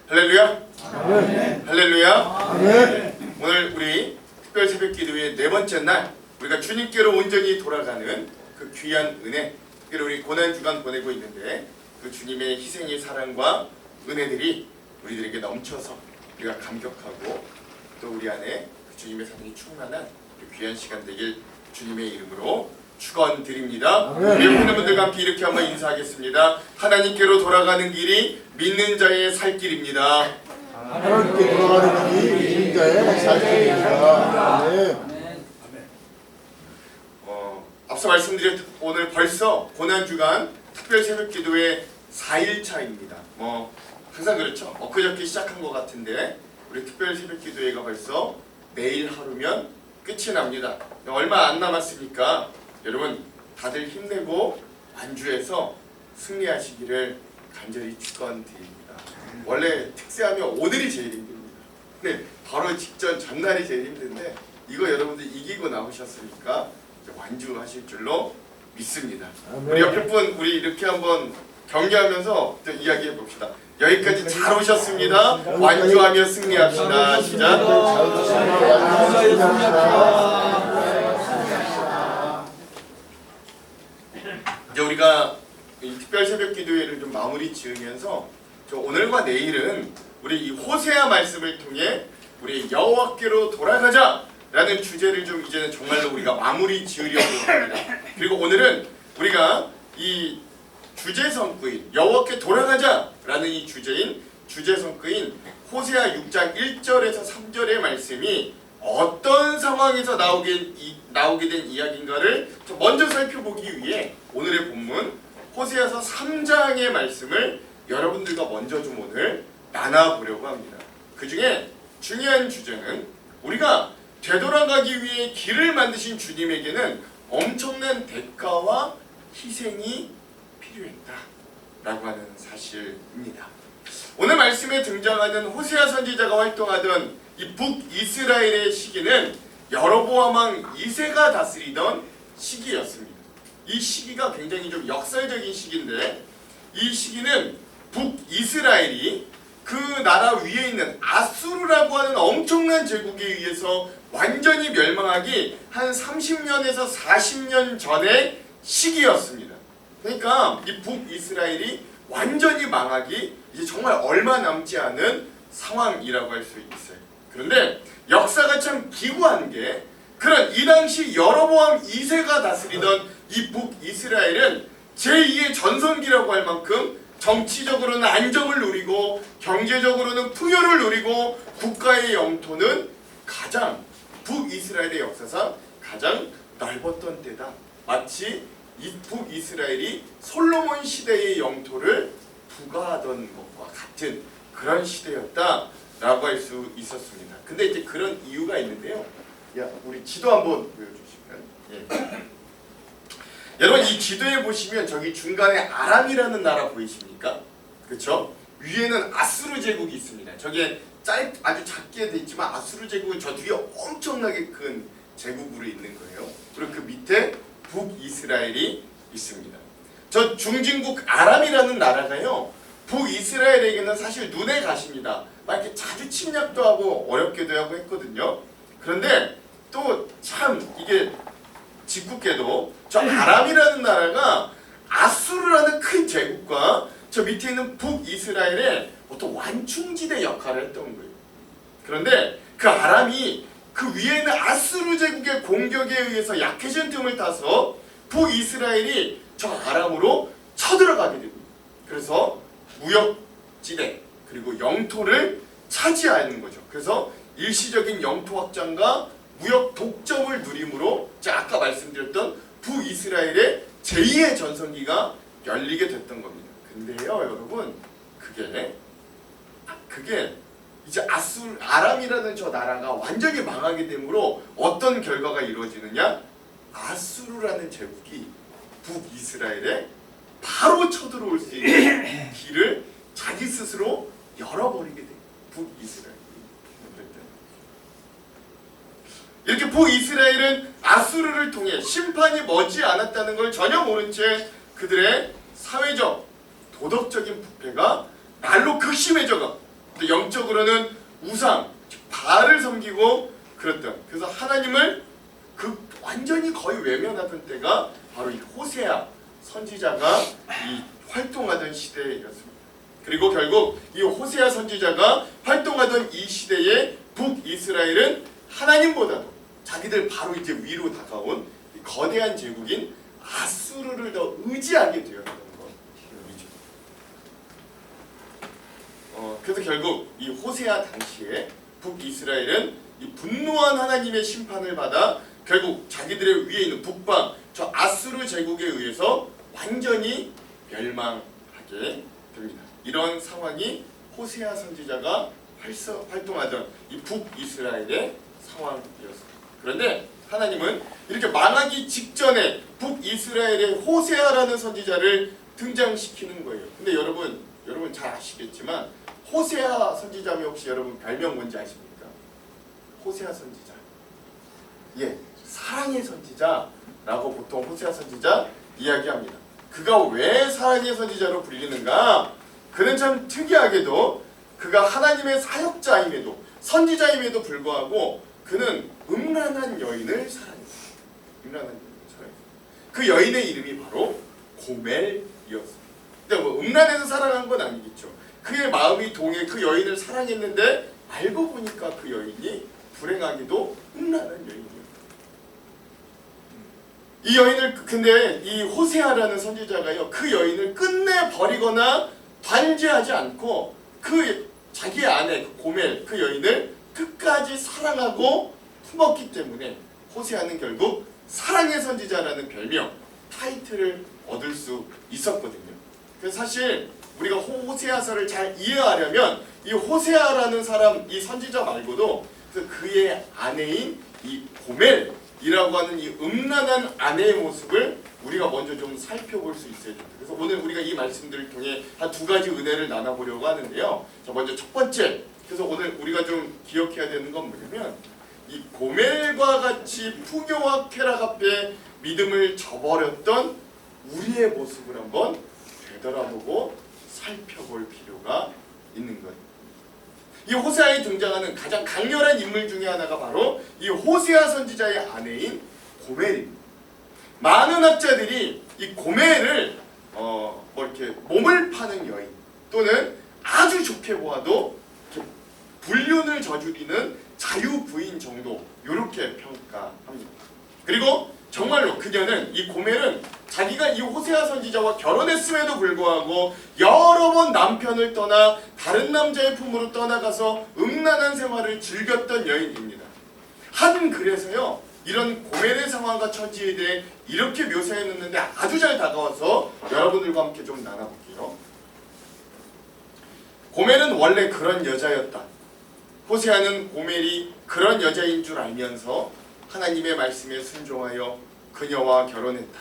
할렐루야. 아멘. 할렐루야. 아멘. 오늘 우리 특별 새벽 기도의 네 번째 날, 우리가 주님께로 온전히 돌아가는 그 귀한 은혜, 특별히 우리 고난 주간 보내고 있는데 그 주님의 희생의 사랑과 은혜들이 우리들에게 넘쳐서 우리가 감격하고 또 우리 안에 그 주님의 사랑이 충만한 그 귀한 시간 되길 주님의 이름으로 축원드립니다. 우리 오는 분들과 함께 이렇게 한번 인사하겠습니다. 하나님께로 돌아가는 길이 믿는 자의 살 길입니다. 하나님께 돌아가는 길이 믿는 자의 살 길입니다. 아멘. 앞서 말씀드렸 오늘 벌써 고난주간 특별 새벽 기도의 4일차입니다. 항상 그렇죠. 엊그저께 시작한 것 같은데 우리 특별 새벽 기도회가 벌써 내일 하루면 끝이 납니다. 얼마 안 남았으니까 여러분 다들 힘내고 완주해서 승리하시기를 간절히 축원드립니다. 원래 특세하면 오늘이 제일 힘듭니다. 근데 바로 직전 전날이 제일 힘든데 이거 여러분들 이기고 나오셨으니까 완주하실 줄로 믿습니다. 아멘. 우리 옆에 분 우리 이렇게 한번 격려하면서 또 이야기해 봅시다. 여기까지 잘 오셨습니다. 완주하며 승리합시다. 시작. 이제 우리가 이 특별 새벽 기도회를 좀 마무리 지으면서 오늘과 내일은 우리 이 호세아 말씀을 통해 우리 여호와께로 돌아가자라는 주제를 좀 이제는 정말로 우리가 마무리 지으려고 합니다. 그리고 오늘은 우리가 이 주제 성구인 여호와께 돌아가자라는 이 주제 성구인 호세아 6장 1절에서 3절의 말씀이 어떤 상황에서 나오게 된 이야기인가를 먼저 살펴보기 위해 오늘의 본문 호세아서 3장의 말씀을 여러분들과 먼저 좀 오늘 나눠보려고 합니다. 그 중에 중요한 주제는 우리가 되돌아가기 위해 길을 만드신 주님에게는 엄청난 대가와 희생이 필요했다 라고 하는 사실입니다. 오늘 말씀에 등장하는 호세아 선지자가 활동하던 이 북이스라엘의 시기는 여로보암 왕 2세가 다스리던 시기였습니다. 이 시기가 굉장히 좀 역설적인 시기인데 이 시기는 북이스라엘이 그 나라 위에 있는 아수르라고 하는 엄청난 제국에 의해서 완전히 멸망하기 한 30년에서 40년 전의 시기였습니다. 그러니까 이 북이스라엘이 완전히 망하기 이제 정말 얼마 남지 않은 상황이라고 할 수 있어요. 그런데 역사가 참 기구한 게 그런 이 당시 여로보암 2세가 다스리던 이 북이스라엘은 제2의 전성기라고 할 만큼 정치적으로는 안정을 누리고 경제적으로는 풍요를 누리고 국가의 영토는 가장 북이스라엘의 역사상 가장 넓었던 때다. 마치 이 북이스라엘이 솔로몬 시대의 영토를 부과하던 것과 같은 그런 시대였다라고 할 수 있었습니다. 근데 이제 그런 이유가 있는데요. 우리 지도 한번 보여주시면. 여러분 이 지도에 보시면 저기 중간에 아람이라는 나라 보이십니까? 그렇죠? 위에는 아수르 제국이 있습니다. 저게 아주 작게 돼 있지만 아수르 제국은 저 뒤에 엄청나게 큰 제국으로 있는 거예요. 그리고 그 밑에 북이스라엘이 있습니다. 저 중진국 아람이라는 나라가요. 북이스라엘에게는 사실 눈에 가십니다. 막 이렇게 자주 침략도 하고 어렵게도 하고 했거든요. 그런데 또 참 이게 짓궂게도 저 아람이라는 나라가 아수르라는 큰 제국과 저 밑에 있는 북이스라엘의 어떤 완충지대 역할을 했던 거예요. 그런데 그 아람이 그 위에 있는 아수르 제국의 공격에 의해서 약해진 틈을 타서 북이스라엘이 저 아람으로 쳐들어가게 됩니다. 그래서 무역지대 그리고 영토를 차지하는 거죠. 그래서 일시적인 영토 확장과 무역 독점을 누림으로 아까 말씀드렸던 북이스라엘의 제2의 전성기가 열리게 됐던 겁니다. 근데요 여러분 그게 이제 아람이라는 저 나라가 완전히 망하게 되므로 어떤 결과가 이루어지느냐? 아수르라는 제국이 북이스라엘에 바로 쳐들어올 수 있는 길을 자기 스스로 열어버리게 돼요. 북이스라엘이. 이렇게 북이스라엘은 아수르를 통해 심판이 머지 않았다는 걸 전혀 모른 채 그들의 사회적, 도덕적인 부패가 날로 극심해져가 또 영적으로는 우상, 즉 바알을 섬기고 그랬던. 그래서 하나님을 완전히 거의 외면하던 때가 바로 이 호세아 선지자가 이 활동하던 시대였습니다. 그리고 결국 이 호세아 선지자가 활동하던 이 시대에 북이스라엘은 하나님보다도 자기들 바로 이제 위로 다가온 이 거대한 제국인 아수르를 더 의지하게 되었던 것이죠. 그래서 결국 이 호세아 당시에 북이스라엘은 이 분노한 하나님의 심판을 받아 결국 자기들의 위에 있는 북방 저 아수르 제국에 의해서 완전히 멸망하게 됩니다. 이런 상황이 호세아 선지자가 활동하던 이 북이스라엘의 상황이었습니다. 그런데 하나님은 이렇게 망하기 직전에 북이스라엘의 호세아라는 선지자를 등장시키는 거예요. 근데 여러분 잘 아시겠지만 호세아 선지자면 혹시 여러분 별명 뭔지 아십니까? 호세아 선지자. 예, 사랑의 선지자라고 보통 호세아 선지자 이야기합니다. 그가 왜 사랑의 선지자로 불리는가? 그는 참 특이하게도 그가 하나님의 사역자임에도 선지자임에도 불구하고 그는 음란한 여인을 사랑했어요. 음란한 여인을 사랑했어요. 그 여인의 이름이 바로 고멜이었어요. 근데 뭐 음란해서 사랑한 건 아니겠죠. 그의 마음이 동해 그 여인을 사랑했는데 알고 보니까 그 여인이 불행하게도 음란한 여인이에요. 이 여인을 근데 이 호세아라는 선지자가요 그 여인을 끝내 버리거나 단죄하지 않고 그 자기 아내 그 고멜 그 여인을 끝까지 사랑하고 품었기 때문에 호세아는 결국 사랑의 선지자라는 별명 타이틀을 얻을 수 있었거든요. 그래서 사실 우리가 호세아서를 잘 이해하려면 이 호세아라는 사람 이 선지자 말고도 그의 아내인 이 고멜이라고 하는 이 음란한 아내의 모습을 우리가 먼저 좀 살펴볼 수 있어야 됩니다. 그래서 오늘 우리가 이 말씀들을 통해 한 두 가지 은혜를 나눠보려고 하는데요. 자, 먼저 첫 번째, 그래서 오늘 우리가 좀 기억해야 되는 건 뭐냐면 이 고멜과 같이 풍요와 쾌락 앞에 믿음을 저버렸던 우리의 모습을 한번 되돌아보고 살펴볼 필요가 있는 거예요. 이 호세아에 등장하는 가장 강렬한 인물 중에 하나가 바로 이 호세아 선지자의 아내인 고멜입니다. 많은 학자들이 이 고멜을 이렇게 몸을 파는 여인 또는 아주 좋게 보아도 이렇게 불륜을 저지르는 자유 부인 정도 이렇게 평가합니다. 그리고 정말로 그녀는 이 고멜은 자기가 이 호세아 선지자와 결혼했음에도 불구하고 여러 번 남편을 떠나 다른 남자의 품으로 떠나가서 음란한 생활을 즐겼던 여인입니다. 한 글에서요 이런 고멜의 상황과 처지에 대해 이렇게 묘사해놓는데 아주 잘 다가와서 여러분들과 함께 좀 나눠볼게요. 고멜은 원래 그런 여자였다. 호세아는 고멜이 그런 여자인 줄 알면서 하나님의 말씀에 순종하여 그녀와 결혼했다.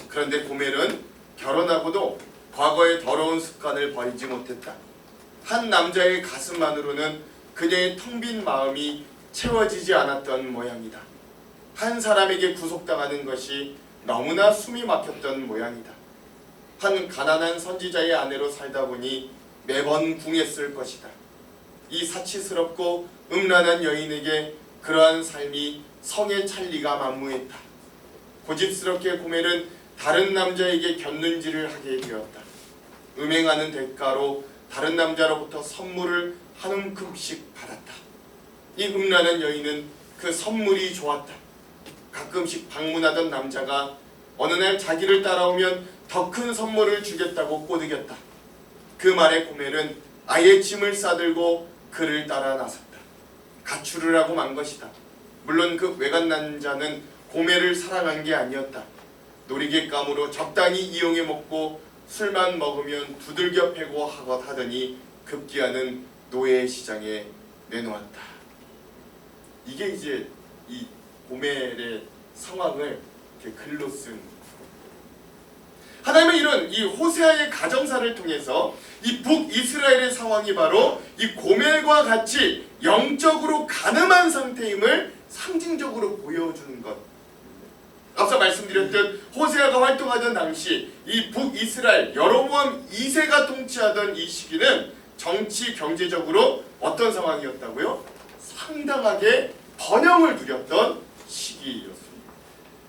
그런데 고멜은 결혼하고도 과거의 더러운 습관을 버리지 못했다. 한 남자의 가슴만으로는 그녀의 텅 빈 마음이 채워지지 않았던 모양이다. 한 사람에게 구속당하는 것이 너무나 숨이 막혔던 모양이다. 한 가난한 선지자의 아내로 살다 보니 매번 궁했을 것이다. 이 사치스럽고 음란한 여인에게 그러한 삶이 성의 찰리가 만무했다. 고집스럽게 고멜은 다른 남자에게 곁눈질을 하게 되었다. 음행하는 대가로 다른 남자로부터 선물을 한 움큼씩 받았다. 이 음란한 여인은 그 선물이 좋았다. 가끔씩 방문하던 남자가 어느 날 자기를 따라오면 더 큰 선물을 주겠다고 꼬드겼다. 그 말에 고멜은 아예 짐을 싸들고 그를 따라 나섰다. 가출을 하고 만 것이다. 물론 그 외간 남자는 고멜을 사랑한 게 아니었다. 놀이객감으로 적당히 이용해 먹고 술만 먹으면 두들겨 패고 하더니 급기야는 노예 시장에 내놓았다. 이게 이제 이 고멜의 상황을 이렇게 글로 쓴 하나님은 이런 이 호세아의 가정사를 통해서 이 북이스라엘의 상황이 바로 이 고멜과 같이 영적으로 가늠한 상태임을 상징적으로 보여주는 것. 앞서 말씀드렸듯 호세아가 활동하던 당시 이 북이스라엘 여로보암 2세가 통치하던 이 시기는 정치 경제적으로 어떤 상황이었다고요? 상당하게 번영을 누렸던 시기였습니다.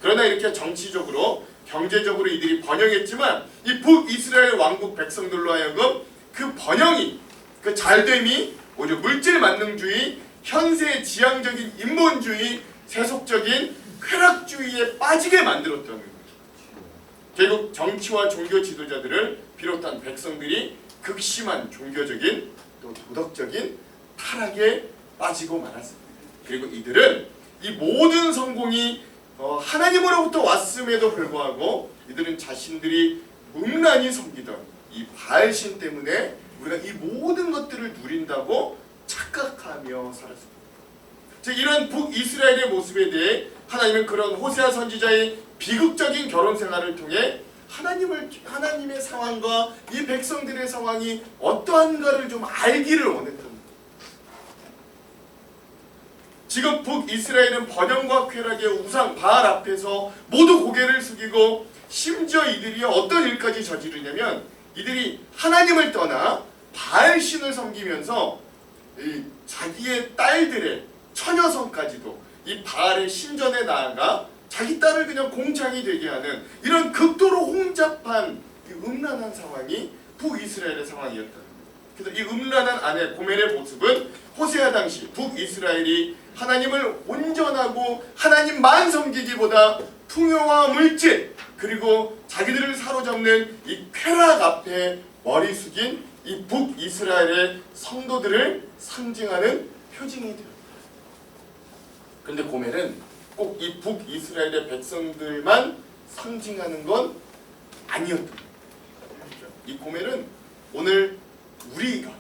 그러나 이렇게 정치적으로 경제적으로 이들이 번영했지만 이 북이스라엘 왕국 백성들로 하여금 그 번영이 그 잘됨이 오히려 물질 만능주의, 현세 지향적인 인본주의, 세속적인 쾌락주의에 빠지게 만들었다는 거예요. 결국 정치와 종교 지도자들을 비롯한 백성들이 극심한 종교적인 또 도덕적인 타락에 빠지고 말았습니다. 그리고 이들은 이 모든 성공이 하나님으로부터 왔음에도 불구하고 이들은 자신들이 음란히 섬기던 이 바알신 때문에 우리가 이 모든 것들을 누린다고 착각하며 살았습니다. 즉 이런 북이스라엘의 모습에 대해 하나님은 그런 호세아 선지자의 비극적인 결혼 생활을 통해 하나님의 상황과 이 백성들의 상황이 어떠한가를 좀 알기를 원했던 거예요. 지금 북이스라엘은 번영과 쾌락의 우상 바알 앞에서 모두 고개를 숙이고 심지어 이들이 어떤 일까지 저지르냐면 이들이 하나님을 떠나 바알신을 섬기면서 이 자기의 딸들의 처녀성까지도 이 바알의 신전에 나아가 자기 딸을 그냥 공창이 되게 하는 이런 극도로 혼잡한 이 음란한 상황이 북이스라엘의 상황이었다. 그래서 이 음란한 아내 고멜의 모습은 호세아 당시 북이스라엘이 하나님을 온전하고 하나님만 섬기기보다 풍요와 물질 그리고 자기들을 사로잡는 이 쾌락 앞에 머리 숙인 이 북이스라엘의 성도들을 상징하는 표징이 되었다. 그런데 고멜은 꼭 이 북이스라엘의 백성들만 상징하는 건 아니었던 거예요. 이 고멜은 오늘 우리가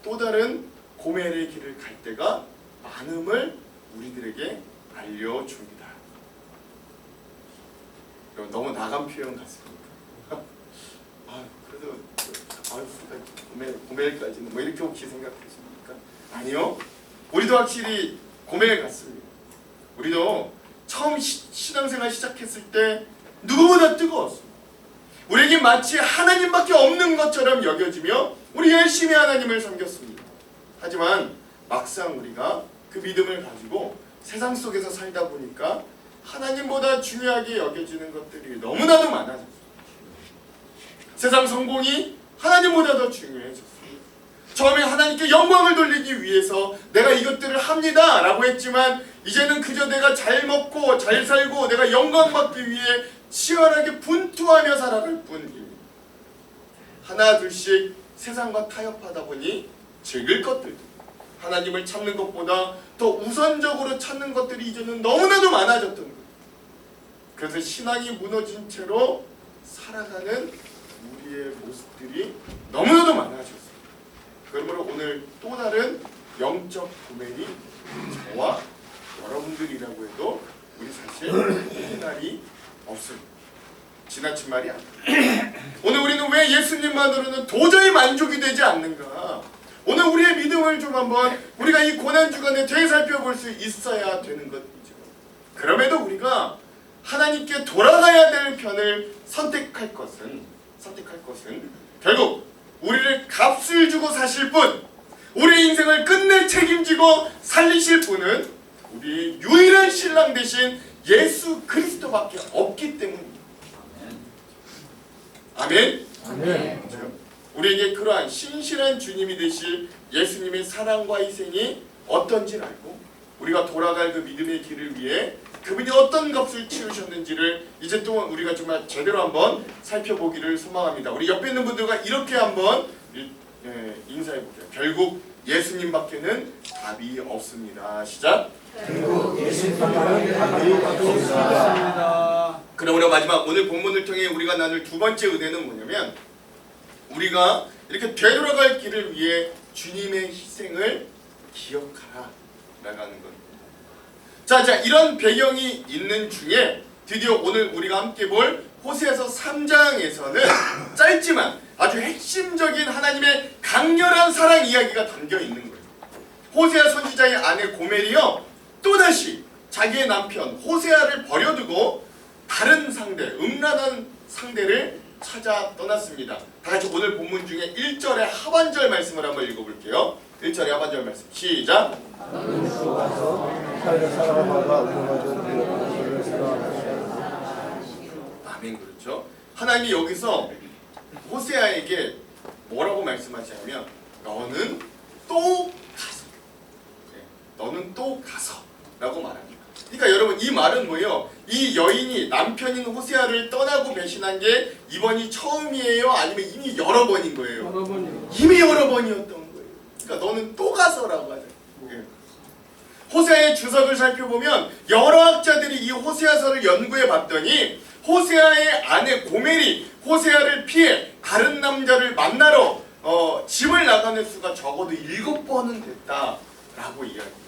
또 다른 고멜의 길을 갈 때가 많음을 우리들에게 알려줍니다. 너무 나간 표현 같습니까? 그래도 고멜까지는 뭐 이렇게 혹시 생각하십니까? 아니요. 우리도 확실히 고멜 같습니다. 우리도 처음 신앙생활 시작했을 때 누구보다 뜨거웠습니다. 우리에게 마치 하나님밖에 없는 것처럼 여겨지며 우리 열심히 하나님을 섬겼습니다. 하지만 막상 우리가 그 믿음을 가지고 세상 속에서 살다 보니까 하나님보다 중요하게 여겨지는 것들이 너무나도 많아졌습니다. 세상 성공이 하나님보다 더 중요해졌습니다. 처음에 하나님께 영광을 돌리기 위해서 내가 이것들을 합니다 라고 했지만 이제는 그저 내가 잘 먹고 잘 살고 내가 영광받기 위해 치열하게 분투하며 살아갈 뿐입니다. 하나 둘씩 세상과 타협하다 보니 즐길 것들 하나님을 찾는 것보다 더 우선적으로 찾는 것들이 이제는 너무나도 많아졌던 거예요. 그래서 신앙이 무너진 채로 살아가는 우리의 모습들이 너무나도 많아졌어요. 그러므로 오늘 또 다른 영적 고멜이 저와 여러분들이라고 해도 우리 사실 할 없습니다. 지나친 말이 아니에요. 오늘 우리는 왜 예수님만으로는 도저히 만족이 되지 않는가? 오늘 우리의 믿음을 좀 한번 우리가 이 고난주간에 되살펴볼 수 있어야 되는 것이죠. 그럼에도 우리가 하나님께 돌아가야 될 편을 선택할 것은 결국 우리를 값을 주고 사실 분, 우리의 인생을 끝내 책임지고 살리실 분은 우리 유일한 신랑 되신 예수 그리스도밖에 없기 때문입니다. 아멘. 아멘. 우리에게 그러한 신실한 주님이 되실 예수님의 사랑과 희생이 어떤지를 알고 우리가 돌아갈 그 믿음의 길을 위해 그분이 어떤 값을 치르셨는지를 이제 또 우리가 정말 제대로 한번 살펴보기를 소망합니다. 우리 옆에 있는 분들과 이렇게 한번 인사해 볼게요. 결국 예수님밖에는 답이 없습니다. 시작. 결국 예수님밖에는 답이 없습니다. 그러므로 마지막 오늘 본문을 통해 우리가 나눌 두 번째 은혜는 뭐냐면 우리가 이렇게 되돌아갈 길을 위해 주님의 희생을 기억하라 라는 겁니다. 자, 이런 배경이 있는 중에 드디어 오늘 우리가 함께 볼 호세아서 3장에서는 짧지만 아주 핵심적인 하나님의 강렬한 사랑 이야기가 담겨 있는 거예요. 호세아 선지자의 아내 고멜이요 또다시 자기의 남편 호세아를 버려두고 다른 상대, 음란한 상대를 찾아 떠났습니다. 다 같이 오늘 본문 중에 1절의 하반절 말씀을 한번 읽어볼게요. 1절의 하반절 말씀 시작. 나는 주로 가서 살려 살아가다가 울어가지고 그를 살아가다. 아멘. 그렇죠. 하나님이 여기서 호세아에게 뭐라고 말씀하시냐면 너는 또 가서, 너는 또 가서 라고 말합니다. 그러니까 여러분 이 말은 뭐예요? 이 여인이 남편인 호세아를 떠나고 배신한 게 이번이 처음이에요? 아니면 이미 여러 번인 거예요? 여러 번이요. 이미 여러 번이었던 거예요. 그러니까 너는 또 가서라고 하죠. 호세아의 주석을 살펴보면 여러 학자들이 이 호세아서를 연구해 봤더니 호세아의 아내 고멜이 호세아를 피해 다른 남자를 만나러 집을 나가는 수가 적어도 7번은 됐다라고 이야기해요.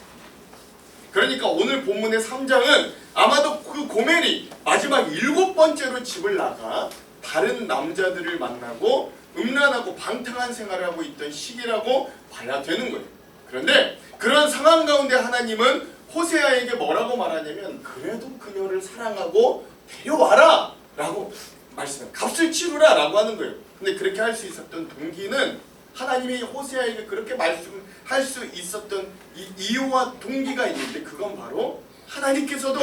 그러니까 오늘 본문의 3장은 아마도 그 고멜이 마지막 7번째로 집을 나가 다른 남자들을 만나고 음란하고 방탕한 생활을 하고 있던 시기라고 봐야 되는 거예요. 그런데 그런 상황 가운데 하나님은 호세아에게 뭐라고 말하냐면 그래도 그녀를 사랑하고 데려와라 라고 말씀해요. 값을 치르라 라고 하는 거예요. 근데 그렇게 할 수 있었던 동기는 하나님이 호세아에게 그렇게 말씀할 수 있었던 이 이유와 동기가 있는데 그건 바로 하나님께서도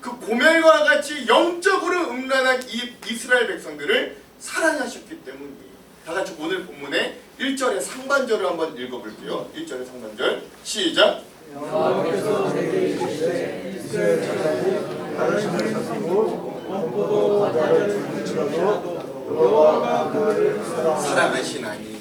그 고멜과 같이 영적으로 음란한 이 이스라엘 백성들을 사랑하셨기 때문이에요. 다 같이 오늘 본문의 1절의 상반절을 한번 읽어볼게요. 1절의 상반절 시작. 여호와께서 내게 이르시되 이스라엘 자손이 다른 신을 섬기고 원포도 과자를 줄지라도 여호와가 그를 사랑하시나니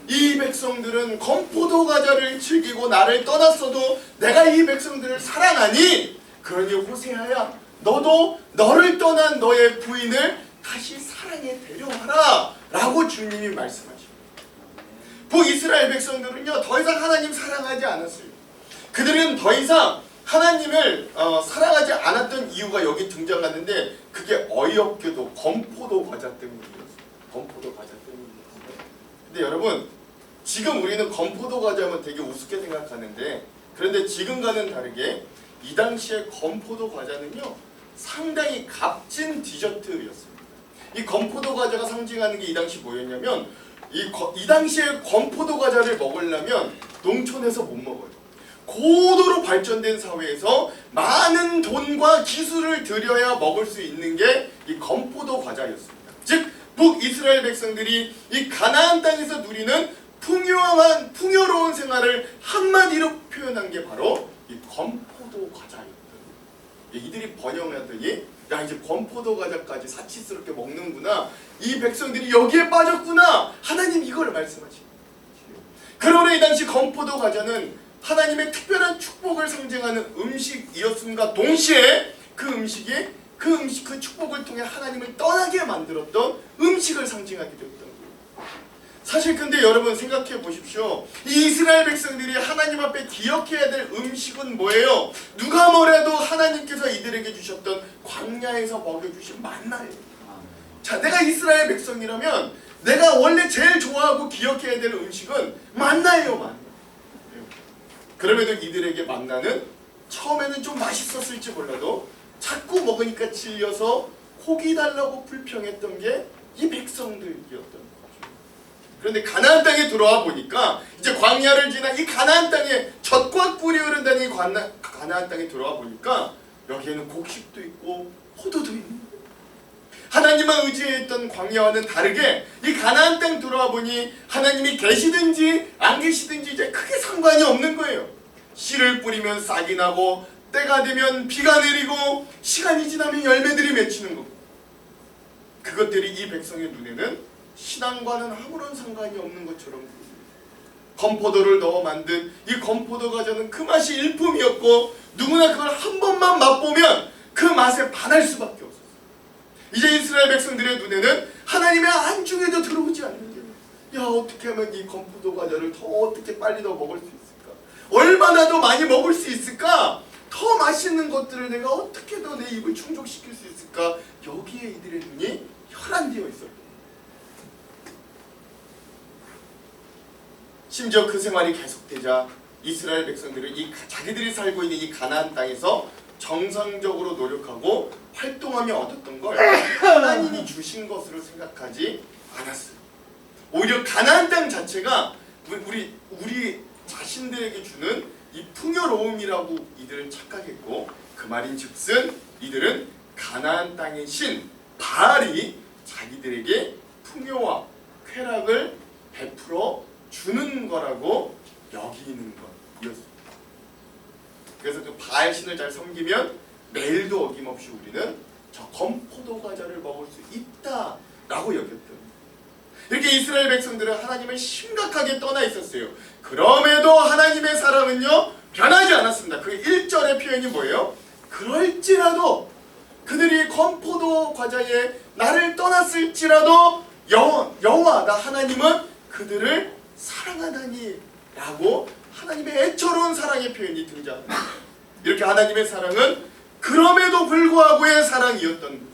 이 백성들은 건포도 과자를 즐기고 나를 떠났어도 내가 이 백성들을 사랑하니 그러니 호세아야 너도 너를 떠난 너의 부인을 다시 사랑에 데려와라 라고 주님이 말씀하십니다. 북이스라엘 백성들은요 더 이상 하나님 사랑하지 않았어요. 그들은 더 이상 하나님을 사랑하지 않았던 이유가 여기 등장하는데 그게 어이없게도 건포도 과자 때문이었어요. 건포도 과자 때문이었어요. 근데 여러분 지금 우리는 건포도 과자면 되게 우습게 생각하는데 그런데 지금과는 다르게 이 당시에 건포도 과자는요 상당히 값진 디저트였습니다. 이 건포도 과자가 상징하는 게 이 당시 뭐였냐면 이 당시에 건포도 과자를 먹으려면 농촌에서 못 먹어요. 고도로 발전된 사회에서 많은 돈과 기술을 들여야 먹을 수 있는 게 이 건포도 과자였습니다. 즉 북이스라엘 백성들이 이 가나안 땅에서 누리는 풍요로운 생활을 한마디로 표현한 게 바로 이 건포도 과자였던 거예요. 이들이 번영하더니 야 이제 건포도 과자까지 사치스럽게 먹는구나. 이 백성들이 여기에 빠졌구나. 하나님 이걸 말씀하시는 거예요. 그러므로 이 당시 건포도 과자는 하나님의 특별한 축복을 상징하는 음식이었음과 동시에 그 축복을 통해 하나님을 떠나게 만들었던 음식을 상징하게 되었던 거예요. 사실 근데 여러분 생각해 보십시오. 이 이스라엘 백성들이 하나님 앞에 기억해야 될 음식은 뭐예요? 누가 뭐래도 하나님께서 이들에게 주셨던 광야에서 먹여주신 만나예요. 자, 내가 이스라엘 백성이라면 내가 원래 제일 좋아하고 기억해야 될 음식은 만나예요. 만나. 그럼에도 이들에게 만나는 처음에는 좀 맛있었을지 몰라도 자꾸 먹으니까 질려서 고기 달라고 불평했던 게 이 백성들이었던 거죠. 그런데 가나안 땅에 들어와 보니까 이제 광야를 지나 이 가나안 땅에 젖과 꿀이 흐른다는 이 가나안 땅에 들어와 보니까 여기에는 곡식도 있고 포도도 있는 거예요. 하나님만 의지했던 광야와는 다르게 이 가나안 땅 들어와 보니 하나님이 계시든지 안 계시든지 이제 크게 상관이 없는 거예요. 씨를 뿌리면 싹이 나고 때가 되면 비가 내리고 시간이 지나면 열매들이 맺히는 거고 그것들이 이 백성의 눈에는 신앙과는 아무런 상관이 없는 것처럼 보입니다. 건포도를 넣어 만든 이 건포도 과자는 그 맛이 일품이었고 누구나 그걸 한 번만 맛보면 그 맛에 반할 수밖에 없었어요. 이제 이스라엘 백성들의 눈에는 하나님의 안중에도 들어오지 않는 게 야 어떻게 하면 이 건포도 과자를 더 어떻게 빨리 더 먹을 수 있을까? 얼마나 더 많이 먹을 수 있을까? 더 맛있는 것들을 내가 어떻게 더 내 입을 충족시킬 수 있을까? 여기에 이들의 눈이 혈안되어 있었고 심지어 그 생활이 계속되자 이스라엘 백성들은 자기들이 살고 있는 이 가나안 땅에서 정상적으로 노력하고 활동하며 얻었던 걸 하나님이 주신 것으로 생각하지 않았어요. 오히려 가나안 땅 자체가 우리 자신들에게 주는 이 풍요로움이라고 이들은 착각했고, 그 말인즉슨 이들은 가나안 땅의 신 바알이 자기들에게 풍요와 쾌락을 베풀어 주는 거라고 여기는 것이었습니다. 그래서 그 바알 신을 잘 섬기면 매일도 어김없이 우리는 저 건포도 과자를 먹을 수 있다라고 여겼던, 이렇게 이스라엘 백성들은 하나님을 심각하게 떠나 있었어요. 그럼에도 하나님의 사랑은요 변하지 않았습니다. 그 1절의 표현이 뭐예요? 그럴지라도 그들이 건포도 과자에 나를 떠났을지라도 여호와 나 하나님은 그들을 사랑하다니 라고 하나님의 애처로운 사랑의 표현이 등장합니다. 이렇게 하나님의 사랑은 그럼에도 불구하고의 사랑이었던 거죠.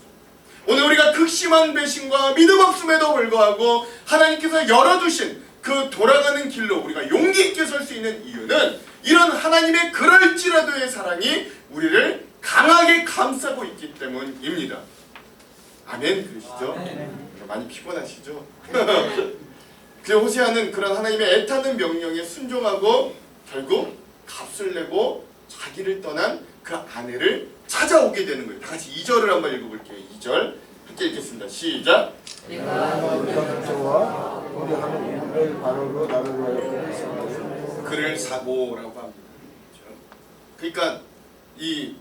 오늘 우리가 극심한 배신과 믿음 없음에도 불구하고 하나님께서 열어두신 그 돌아가는 길로 우리가 용기 있게 설 수 있는 이유는 이런 하나님의 그럴지라도의 사랑이 우리를 강하게 감싸고 있기 때문입니다. 아멘 그러시죠? 많이 피곤하시죠? 그 호세아는 그런 하나님의 애타는 명령에 순종하고 결국 값을 내고 자기를 떠난 그 아내를 찾아오게 되는 거예요. 다 같이 2절을 한번 읽어볼게요. 2절 함께 읽겠습니다. 시작. 그를 사고라고 합니다. 그러니까 이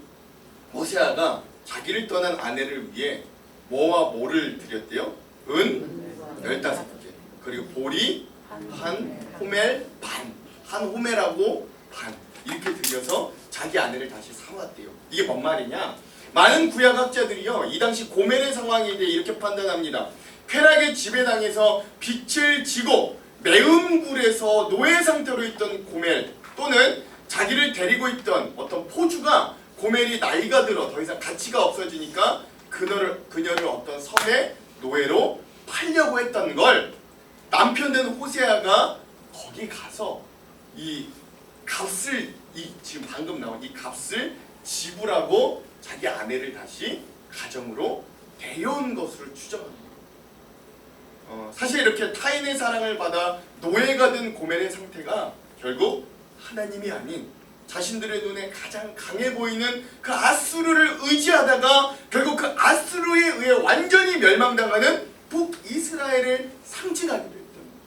호세아가 자기를 떠난 아내를 위해 뭐와 뭐를 드렸대요? 은 15개, 그리고 보리 한 호멜 반, 한 호멜하고 반 이렇게 드려서 자기 아내를 다시 사왔대요. 이게 뭔 말이냐? 많은 구약학자들이요 이 당시 고멜의 상황에 대해 이렇게 판단합니다. 쾌락의 지배당해서 빛을 지고 매음굴에서 노예 상태로 있던 고멜, 또는 자기를 데리고 있던 어떤 포주가 고멜이 나이가 들어 더 이상 가치가 없어지니까 그녀를 어떤 섬의 노예로 팔려고 했던 걸 남편 된 호세아가 거기 가서 이 값을, 지금 방금 나온 이 값을 지불하고 자기 아내를 다시 가정으로 데려온 것으로 추정합니다. 사실 이렇게 타인의 사랑을 받아 노예가 된 고멜의 상태가 결국 하나님이 아닌 자신들의 눈에 가장 강해 보이는 그 아수르를 의지하다가 결국 그 아수르에 의해 완전히 멸망당하는 북이스라엘을 상징하기도 했던 거예요.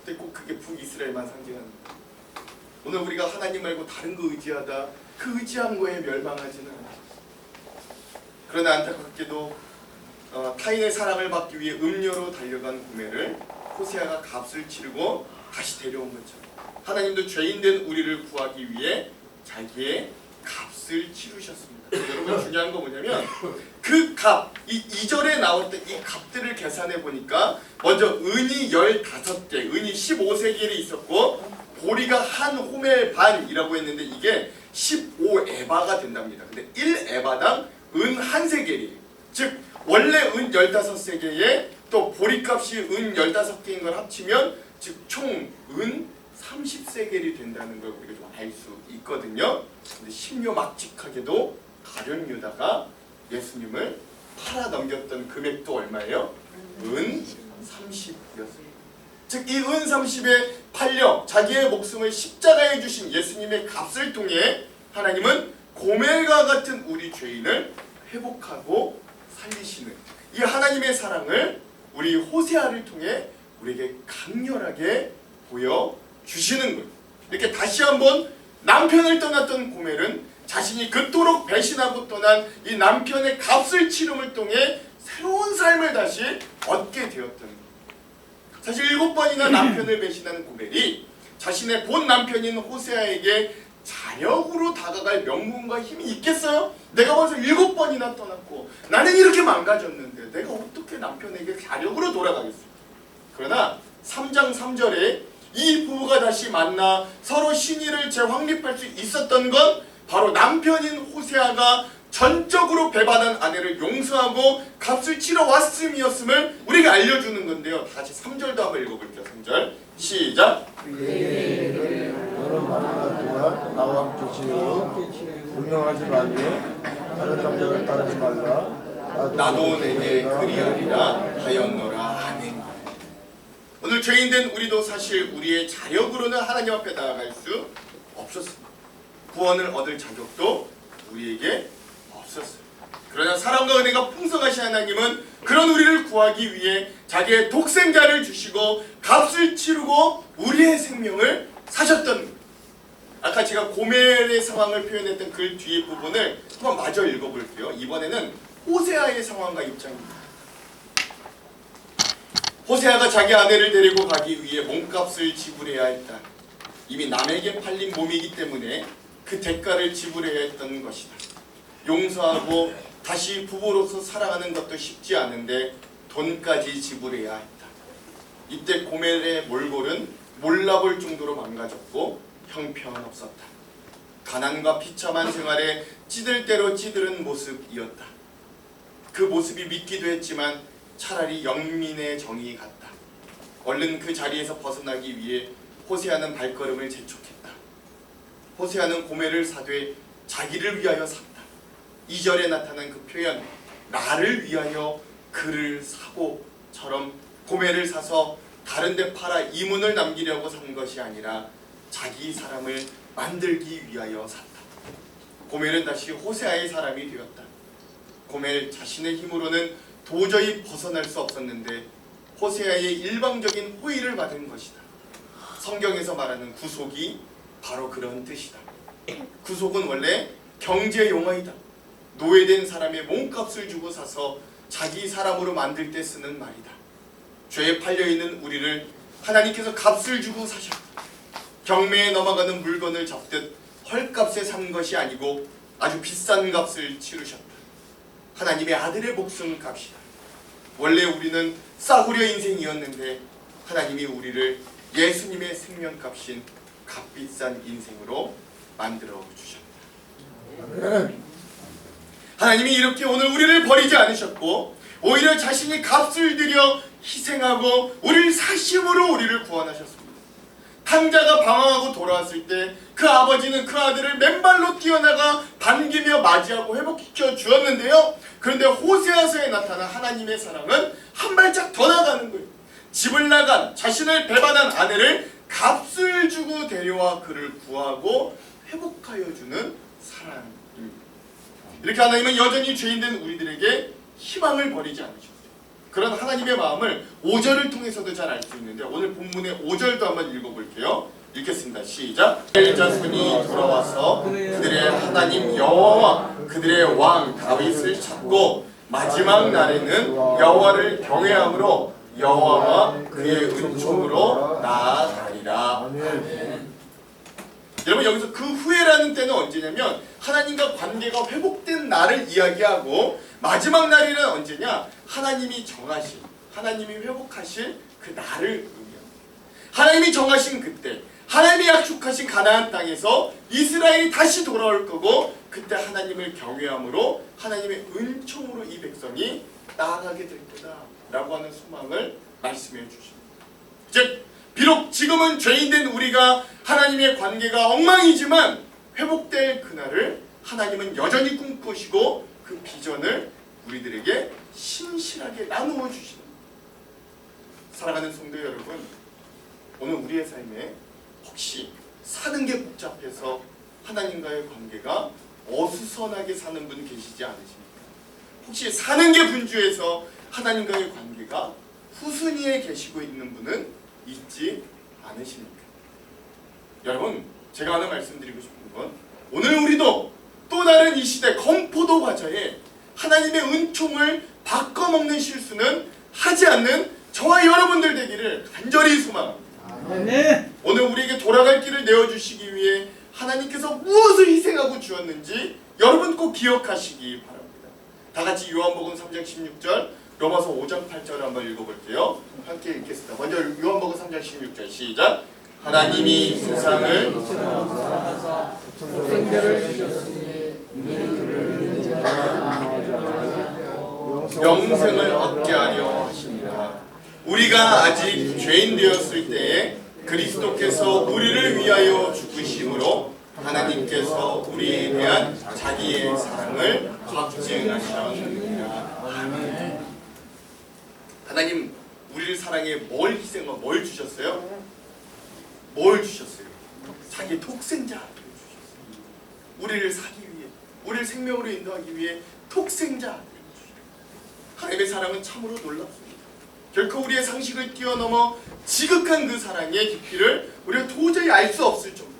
근데 꼭 그게 북이스라엘만 상징하는 거예요. 오늘 우리가 하나님 말고 다른 거 의지하다 그 의지한 거에 멸망하지는 않아요. 그러나 안타깝게도 타인의 사랑을 받기 위해 음료로 달려간 고멜을 호세아가 값을 치르고 다시 데려온 것처럼 하나님도 죄인된 우리를 구하기 위해 자기의 값을 치르셨습니다. 여러분 중요한 거 뭐냐면 그 값, 이 2절에 나왔던 이 값들을 계산해 보니까 먼저 은이 15개, 은이 15세겔이 있었고 보리가 한 호멜 반이라고 했는데 이게 15에바가 된답니다. 근데 1에바당 은 한 세겔이에요. 즉 원래 은 15세겔에 또 보리값이 은 15개인 걸 합치면 즉 총 은 30세겔이 된다는 걸 우리가 좀 알 수 있거든요. 근데 신묘막직하게도 가룟 유다가 예수님을 팔아 넘겼던 금액도 얼마예요? 은 30이었습니다. 즉 이 은 30에 팔려 자기의 목숨을 십자가에 주신 예수님의 값을 통해 하나님은 고멜과 같은 우리 죄인을 회복하고 살리시는 이 하나님의 사랑을 우리 호세아를 통해 우리에게 강렬하게 보여주시는 거예요. 이렇게 다시 한번 남편을 떠났던 고멜은 자신이 그토록 배신하고 떠난 이 남편의 값을 치름을 통해 새로운 삶을 다시 얻게 되었던 거예요. 사실 7번이나 남편을 배신한 고멜이 자신의 본 남편인 호세아에게 자력으로 다가갈 명분과 힘이 있겠어요? 내가 벌써 7번이나 떠났고 나는 이렇게 망가졌는데 내가 어떻게 남편에게 자력으로 돌아가겠어요? 그러나 3장 3절에 이 부부가 다시 만나 서로 신의를 재확립할 수 있었던 건 바로 남편인 호세아가 전적으로 배반한 아내를 용서하고 값을 치러 왔음이었음을 우리에게 알려주는 건데요. 다시 3절도 한번 읽어볼게요. 3절 시작. 너는 많은 동안 나와 함께 지내고 분명하지 말고 다른 남자를 따르지 말라. 나도 내게 그리하리라 하였노라. 아멘. 오늘 죄인된 우리도 사실 우리의 자력으로는 하나님 앞에 나아갈 수 없었습니다. 구원을 얻을 자격도 우리에게 없었어요. 그러나 사랑과 은혜가 풍성하신 하나님은 그런 우리를 구하기 위해 자기의 독생자를 주시고 값을 치르고 우리의 생명을 사셨던 거예요. 아까 제가 고멜의 상황을 표현했던 글 뒤에 부분을 한번 마저 읽어볼게요. 이번에는 호세아의 상황과 입장입니다. 호세아가 자기 아내를 데리고 가기 위해 몸값을 지불해야 했다. 이미 남에게 팔린 몸이기 때문에 그 대가를 지불해야 했던 것이다. 용서하고 다시 부부로서 살아가는 것도 쉽지 않은데 돈까지 지불해야 했다. 이때 고멜의 몰골은 몰라볼 정도로 망가졌고 형편없었다. 가난과 비참한 생활에 찌들 대로 찌들은 모습이었다. 그 모습이 믿기도 했지만 차라리 영민의 정이 같다. 얼른 그 자리에서 벗어나기 위해 호세아는 발걸음을 재촉했다. 호세아는 고멜을 사되 자기를 위하여 샀다. 2절에 나타난 그 표현 나를 위하여 그를 사고처럼 고멜을 사서 다른 데 팔아 이문을 남기려고 산 것이 아니라 자기 사람을 만들기 위하여 샀다. 고멜은 다시 호세아의 사람이 되었다. 고멜 자신의 힘으로는 도저히 벗어날 수 없었는데 호세아의 일방적인 호의를 받은 것이다. 성경에서 말하는 구속이 바로 그런 뜻이다. 구속은 원래 경제 용어이다. 노예된 사람의 몸값을 주고 사서 자기 사람으로 만들 때 쓰는 말이다. 죄에 팔려있는 우리를 하나님께서 값을 주고 사셨다. 경매에 넘어가는 물건을 잡듯 헐값에 산 것이 아니고 아주 비싼 값을 치르셨다. 하나님의 아들의 목숨 값이다. 원래 우리는 싸구려 인생이었는데 하나님이 우리를 예수님의 생명값인 값비싼 인생으로 만들어 주셨다. 하나님이 이렇게 오늘 우리를 버리지 않으셨고 오히려 자신이 값을 들여 희생하고 우리를 사심으로 우리를 구원하셨습니다. 탕자가 방황하고 돌아왔을 때 그 아버지는 그 아들을 맨발로 뛰어나가 반기며 맞이하고 회복시켜 주었는데요. 그런데 호세아서에 나타난 하나님의 사랑은 한 발짝 더 나가는 거예요. 집을 나간 자신을 배반한 아내를 값을 주고 데려와 그를 구하고 회복하여 주는 사랑입니다. 이렇게 하나님은 여전히 죄인된 우리들에게 희망을 버리지 않으셨어요. 그런 하나님의 마음을 5절을 통해서도 잘 알 수 있는데 오늘 본문의 5절도 한번 읽어볼게요. 읽겠습니다. 시작. 이스라엘 자손이 돌아와서 그들의 하나님 여호와와 그들의 왕 다윗을 찾고 마지막 날에는 여호와를 경외함으로 여호와와 그의 은총으로 나아가리라. 아멘. 여러분 여기서 그 후에라는 때는 언제냐면 하나님과 관계가 회복된 날을 이야기하고 마지막 날이란 언제냐? 하나님이 정하신, 하나님이 회복하실 그 날을 의미합니다. 하나님이 정하신 그때, 하나님이 약속하신 가나안 땅에서 이스라엘이 다시 돌아올 거고 그때 하나님을 경외함으로 하나님의 은총으로 이 백성이 나아가게 될 거다라고 하는 소망을 말씀해 주십니다. 즉 비록 지금은 죄인된 우리가 하나님의 관계가 엉망이지만 회복될 그날을 하나님은 여전히 꿈꾸시고 그 비전을 우리들에게 신실하게 나누어 주시는 거예요. 사랑하는 성도 여러분, 오늘 우리의 삶에 혹시 사는 게 복잡해서 하나님과의 관계가 어수선하게 사는 분 계시지 않으십니까? 혹시 사는 게 분주해서 하나님과의 관계가 후순위에 계시고 있는 분은 있지 않으십니까? 여러분, 제가 하나 말씀드리고 싶은 건 오늘 우리도 또 다른 이 시대 건포도 과자에 하나님의 은총을 바꿔먹는 실수는 하지 않는 저와 여러분들 되기를 간절히 소망합니다. 오늘 우리에게 돌아갈 길을 내어주시기 위해 하나님께서 무엇을 희생하고 주었는지 여러분 꼭 기억하시기 바랍니다. 다같이 요한복음 3장 16절 로마서 5장 8절을 한번 읽어볼게요. 함께 읽겠습니다. 먼저 요한복음 3장 16절 시작. 하나님이 세상을 영생을 얻게 하려 하십니다. 우리가 아직 죄인 되었을 때에 그리스도께서 우리를 위하여 죽으심으로 하나님께서 우리에 대한 자기의 사랑을 확증하셨느니라. 하나님 우리를 사랑해 뭘 희생하고 뭘 주셨어요? 뭘 주셨어요? 자기 독생자를 주셨어요. 우리를 사기 위해, 우리를 생명으로 인도하기 위해 독생자를 주셨어요. 하나님의 사랑은 참으로 놀랍습니다. 결코 우리의 상식을 뛰어넘어 지극한 그 사랑의 깊이를 우리가 도저히 알 수 없을 정도로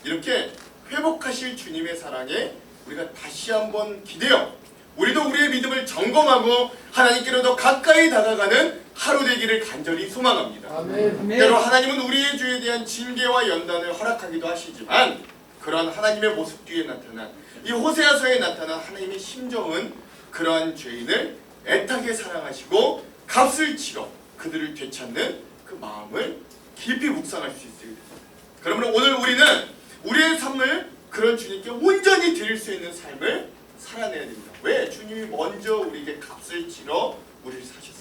이렇게 회복하실 주님의 사랑에 우리가 다시 한번 기대어 우리도 우리의 믿음을 점검하고 하나님께로 더 가까이 다가가는 하루 되기를 간절히 소망합니다. 아멘. 때로 하나님은 우리의 죄에 대한 징계와 연단을 허락하기도 하시지만 그러한 하나님의 모습 뒤에 나타난 이 호세아서에 나타난 하나님의 심정은 그러한 죄인을 애타게 사랑하시고 값을 치러 그들을 되찾는 그 마음을 깊이 묵상할 수 있어야 됩니다. 그러므로 오늘 우리는 우리의 삶을 그런 주님께 온전히 드릴 수 있는 삶을 살아내야 됩니다. 왜? 주님이 먼저 우리에게 값을 치러 우리를 사셨습니다.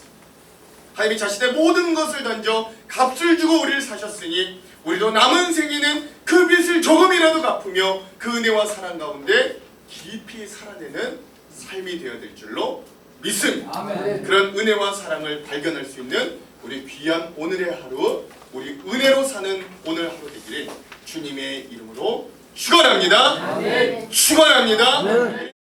하나님이 자신의 모든 것을 던져 값을 주고 우리를 사셨으니 우리도 남은 생에는 그 빚을 조금이라도 갚으며 그 은혜와 사랑 가운데 깊이 살아내는 삶이 되어야 될 줄로 믿습니다. 아멘. 그런 은혜와 사랑을 발견할 수 있는 우리 귀한 오늘의 하루, 우리 은혜로 사는 오늘 하루 되기를 주님의 이름으로 축원합니다. 축원합니다.